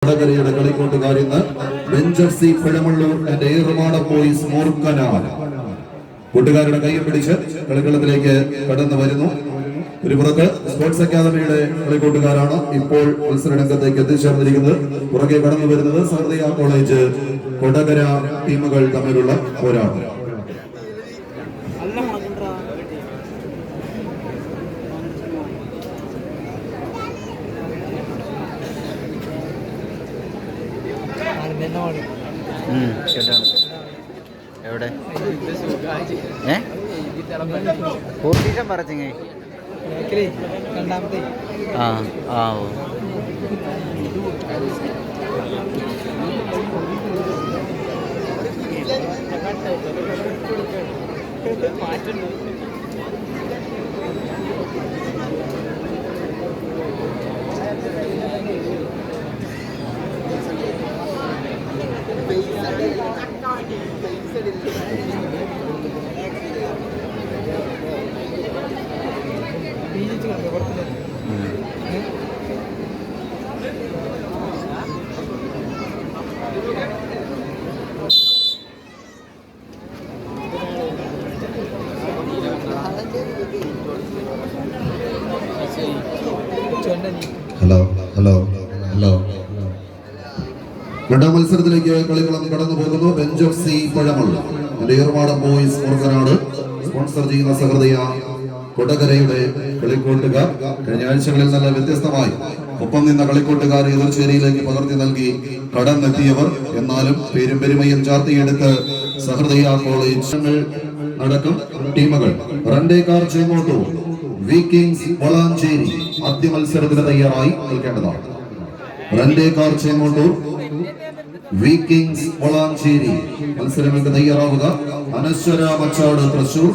വടകരയുടെ കളിക്കൂട്ടുകാരിന്ന് ബെഞ്ചർസി പിഴമള്ളൂർ and ഏറുമാട boys Moorkkanad കൂട്ടുകാരുടെ കൈയും പിടിച്ച് കളിക്കളത്തിലേക്ക് കടന്നു വരുന്നു. ഒരു പുറത്ത് സ്പോർട്സ് അക്കാദമിയുടെ കളിക്കൂട്ടുകാരാണ് ഇപ്പോൾ മത്സര രംഗത്തേക്ക് എത്തിച്ചേർന്നിരിക്കുന്നത്. പുറകെ കടന്നു വരുന്നത് സഹൃദയ കോളേജ് വടകര ടീമുകൾ തമ്മിലുള്ള പോരാട്ടം. എവിടെ പൂർത്തീഷം പറച്ചെങ്ങ ആ ആ ഓ ഹലോ ഹലോ ഹലോ രണ്ടാം മത്സരത്തിലേക്ക് കളിക്കളം കടന്നു പോകുന്നു. Bench of C Pazhamallur Erumada boys Moorkanad sponsor ചെയ്യുന്ന സഹൃദയ കൊടകരയുടെ കളിക്കൂട്ടുകാർ കഴിഞ്ഞ ആഴ്ചകളിൽ നല്ല വ്യത്യസ്തമായി ഒപ്പം നിന്ന കളിക്കൂട്ടുകാർ എതിർച്ചേരിയിലേക്ക് പകർത്തി നൽകി കടന്നെത്തിയവർ. എന്നാലും പേരും പെരുമയും ചാർത്തിയെടുത്ത് സഹൃദയ കോളേജ് അടക്കം ടീമുകൾ റണ്ടേക്കാർ ചേങ്ങോട്ടൂർ വിക്കിങ്സ് വളാഞ്ചേരി ആദ്യ മത്സരത്തിന് തയ്യാറായി നിൽക്കേണ്ടതാണ്. റണ്ടേക്കാർ ചേങ്ങോട്ടൂർ വിക്കിങ്സ് വളാഞ്ചേരി മത്സരങ്ങൾക്ക് തയ്യാറാവുക. അനശ്വര മച്ചാട് തൃശൂർ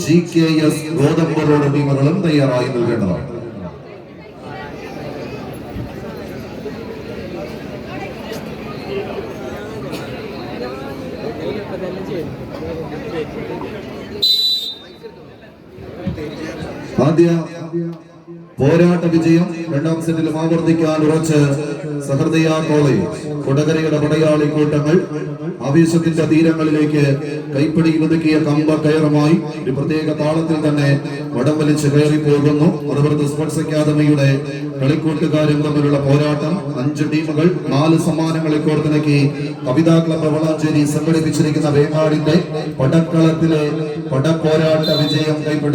GKS ഗോതമ്പ് റോഡ് ടീമുകളും തയ്യാറായി നിൽക്കേണ്ടതാണ്. ആദ്യ പോരാട്ട വിജയം രണ്ടാം സെറ്റിലും ആവർത്തിക്കാൻ ഉറച്ച് സഹൃദയ കോളേജ് കൊടകരയുടെ പടയാളി കൂട്ടങ്ങൾ ആവേശത്തിന്റെ തീരങ്ങളിലേക്ക് കൈപ്പിടിയിൽ ഒതുക്കിയ കമ്പ കയറുമായി ഒരു പ്രത്യേക താളത്തിൽ തന്നെ വടം വലിച്ച് കയറി പോകുന്നു. അതുപോലെ സ്പോർട്സ് അക്കാദമിയുടെ കളിക്കൂട്ടുകാരും തമ്മിലുള്ള പോരാട്ടം. 5 ടീമുകൾ 4 സമ്മാനങ്ങളെ കോർത്തിണക്കി കവിതാ ക്ലബ് വളാഞ്ചേരി സംഘടിപ്പിച്ചിരിക്കുന്ന വേങ്ങാടിന്റെ പടക്കളത്തിലെ പടപ്പോരാട്ട വിജയം കൈപ്പിടി